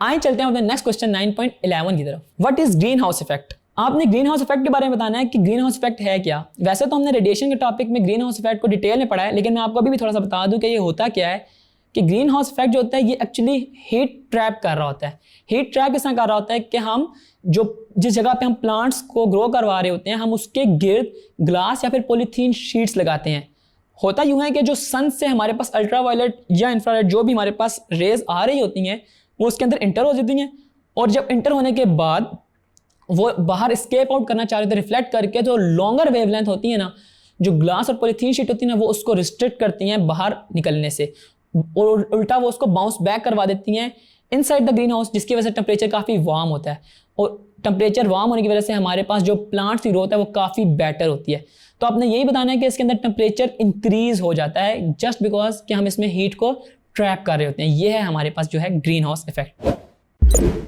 आइए चलते हैं अपने नेक्स्ट क्वेश्चन 9.11 की तरफ। What is green house effect? आपने ग्रीन हाउस इफेक्ट के बारे में बताना है कि ग्रीन हाउस इफेक्ट है क्या। वैसे तो हमने रेडिएशन के टॉपिक में ग्रीन हाउस इफेक्ट को डिटेल में पढ़ा है, लेकिन मैं आपको अभी भी थोड़ा सा बता दूं कि ये होता क्या है। कि ग्रीन हाउस इफेक्ट जो होता है ये एक्चुअली हीट ट्रैप कर रहा होता है। हीट ट्रैप किस तरह कर रहा होता है कि हम जिस जगह पे हम प्लांट्स को ग्रो करवा रहे होते हैं, हम उसके गिर्द ग्लास या फिर पॉलीथीन शीट्स लगाते हैं। होता यूं है कि जो सन से हमारे पास अल्ट्रावायलेट या इंफ्रारेड जो भी हमारे पास रेज आ रही होती हैं वो उसके अंदर इंटर हो जाती हैं, और जब इंटर होने के बाद वो बाहर स्केप आउट करना चाह रहे थे रिफ्लेक्ट करके, तो लॉन्गर वेवलेंथ होती है ना, जो ग्लास और पॉलीथीन शीट होती है ना, वो उसको रिस्ट्रिक्ट करती हैं बाहर निकलने से, और उल्टा वो उसको बाउंस बैक करवा देती हैं इनसाइड द ग्रीन हाउस, जिसकी वजह से टेम्परेचर काफ़ी वार्म होता है। और टेम्परेचर वार्म होने की वजह से हमारे पास जो प्लांट्स की ग्रोथ है वो काफ़ी बेटर होती है। तो आपने यही बताना है कि इसके अंदर टेम्परेचर इंक्रीज हो जाता है जस्ट बिकॉज कि हम इसमें हीट को ट्रैप कर रहे होते हैं। ये है हमारे पास जो है ग्रीन हाउस इफेक्ट।